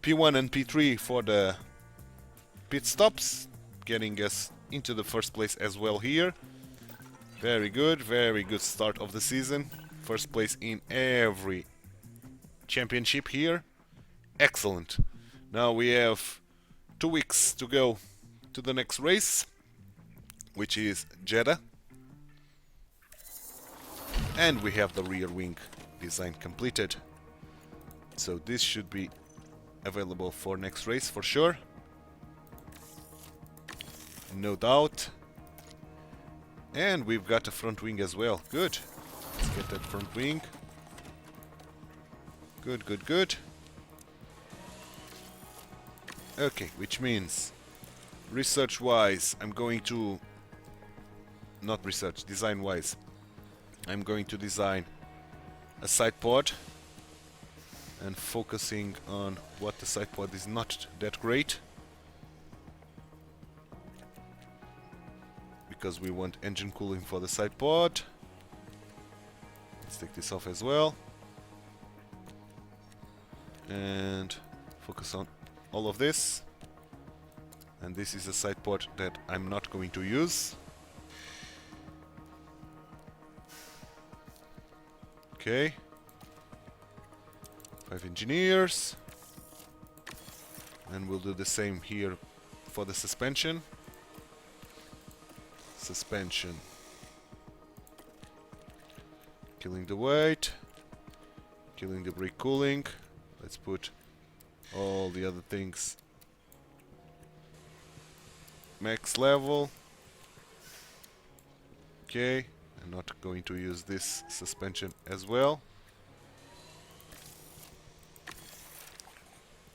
P1 and P3 for the pit stops, getting us into the first place as well here. Very good start of the season. First place in every championship here. Excellent. Now we have 2 weeks to go to the next race, which is Jeddah. And we have the rear wing design completed. So this should be available for next race for sure. No doubt. And we've got a front wing as well. Good. Let's get that front wing. Good. Okay, which means research-wise, I'm going to... Not research, design-wise. I'm going to design a side pod and focusing on what the side pod is not that great, because we want engine cooling for the side pod. Let's take this off as well and focus on all of this. And this is a side pod that I'm not going to use. Okay. 5 engineers. And we'll do the same here for the suspension. Suspension. Killing the weight. Killing the brake cooling. Let's put all the other things max level. Okay. I'm not going to use this suspension as well.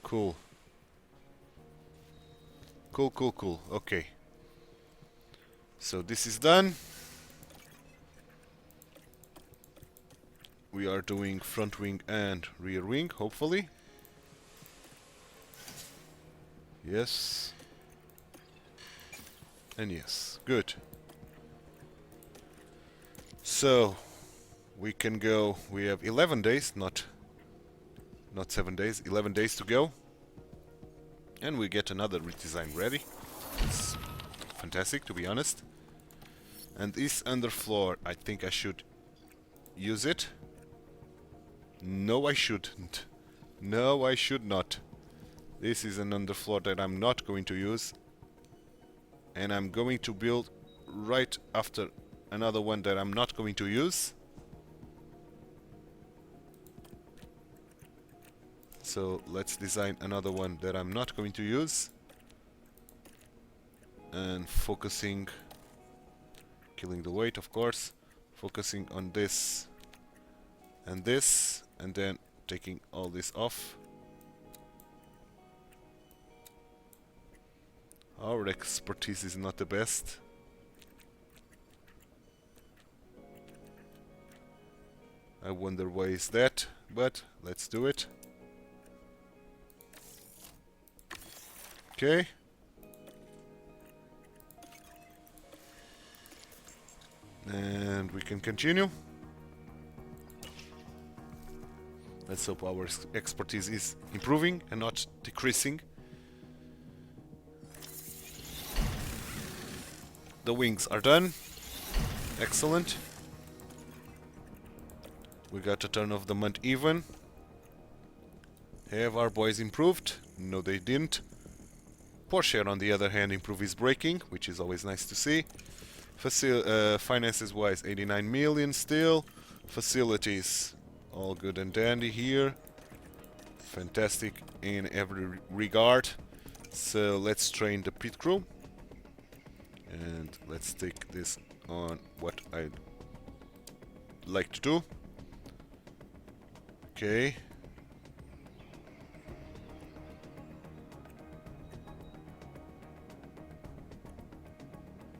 Cool. Cool. Okay. So this is done. We are doing front wing and rear wing, hopefully. Yes. And yes. Good. So we can go. We have 11 days, not 7 days, 11 days to go. And we get another redesign ready. It's fantastic, to be honest. And this underfloor, I think I should use it. No, I shouldn't. No, I should not. This is an underfloor that I'm not going to use. And I'm going to build right after another one that I'm not going to use. So let's design another one that I'm not going to use. And focusing, killing the weight, of course. Focusing on this and this, and then taking all this off. Our expertise is not the best. I wonder why is that, but let's do it. Okay. And we can continue. Let's hope our expertise is improving and not decreasing. The wings are done. Excellent. We got a turn of the month even. Have our boys improved? No, they didn't. Porsche, on the other hand, improved his braking, which is always nice to see. Finances wise, 89 million still. Facilities, all good and dandy here. Fantastic in every regard. So let's train the pit crew. And let's take this on what I'd like to do. Okay.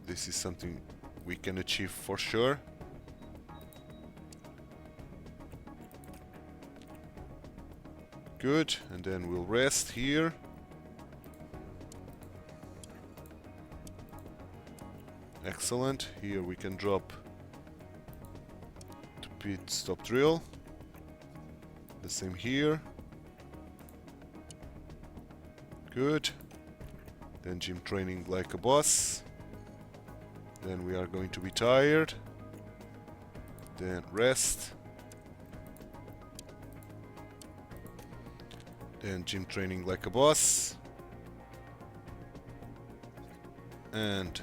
This is something we can achieve for sure. Good, and then we'll rest here. Excellent. Here we can drop to pit stop drill. The same here. Good. Then gym training like a boss. Then we are going to be tired. Then rest. Then gym training like a boss. And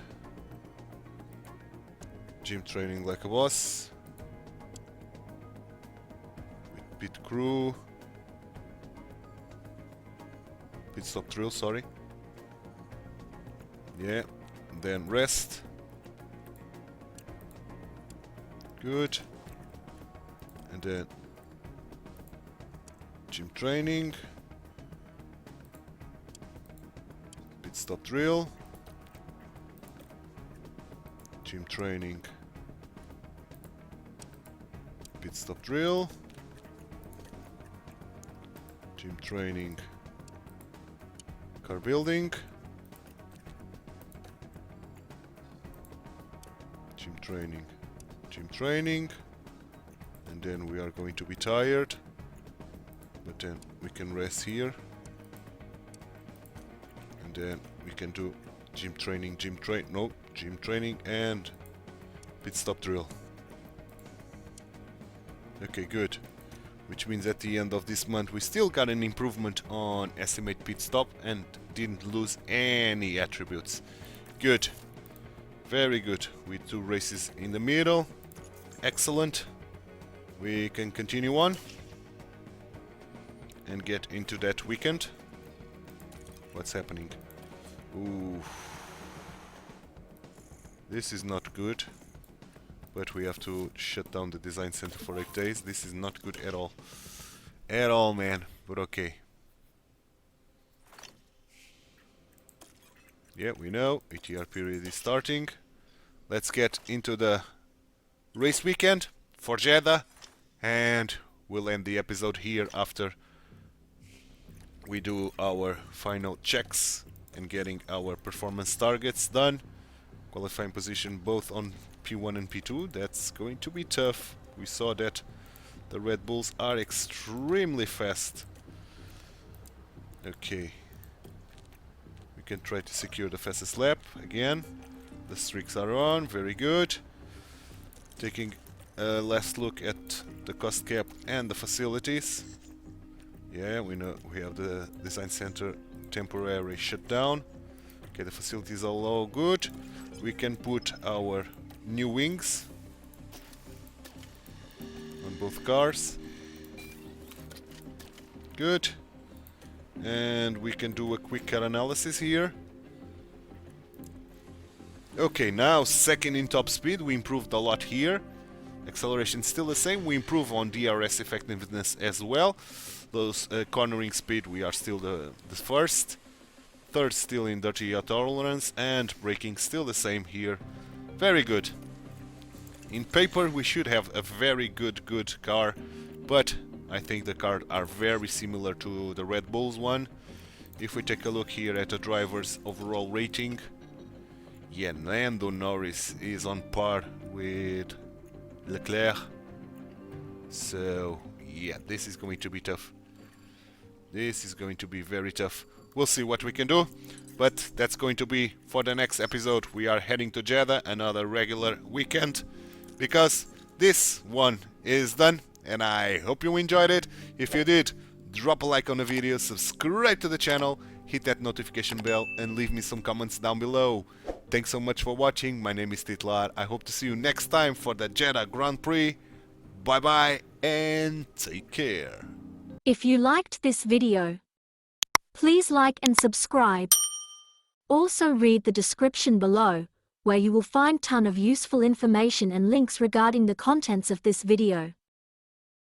gym training like a boss. With pit crew. Pit stop drill, sorry. Yeah. Then rest. Good. And then gym training. Pit stop drill. Gym training. Pit stop drill. Gym training. Car building. Gym training. Gym training. And then we are going to be tired. But then we can rest here. And then we can do gym training, gym training and pit stop drill. Okay, good. Which means at the end of this month we still got an improvement on estimate pit stop and didn't lose any attributes. Good. Very good. With 2 races in the middle. Excellent. We can continue on and get into that weekend. What's happening? Ooh. This is not good. But we have to shut down the design center for 8 days. This is not good at all. At all, man. But okay. Yeah, we know. ATR period is starting. Let's get into the race weekend for Jeddah. And we'll end the episode here after we do our final checks and getting our performance targets done. Qualifying position both on P1 and P2. That's going to be tough. We saw that the Red Bulls are extremely fast. Okay. We can try to secure the fastest lap again. The streaks are on. Very good. Taking a last look at the cost cap and the facilities. Yeah, we know we have the design center temporarily shut down. Okay, the facilities are all good. We can put our new wings on both cars. Good. And we can do a quick car analysis here. Okay, now second in top speed. We improved a lot here. Acceleration still the same. We improve on DRS effectiveness as well. Those cornering speed, we are still the first. third still in dirty air tolerance, and braking still the same here. Very good. In paper we should have a very good car, but I think the cars are very similar to the Red Bull's one. If we take a look here at the driver's overall rating, yeah, Lando Norris is on par with Leclerc. So yeah, this is going to be tough. This is going to be very tough. We'll see what we can do, but that's going to be for the next episode. We are heading to Jeddah, another regular weekend, because this one is done, and I hope you enjoyed it. If you did, drop a like on the video, subscribe to the channel, hit that notification bell, and leave me some comments down below. Thanks so much for watching. My name is TituElite. I hope to see you next time for the Jeddah Grand Prix. Bye bye and take care. If you liked this video, please like and subscribe. Also read the description below, where you will find ton of useful information and links regarding the contents of this video.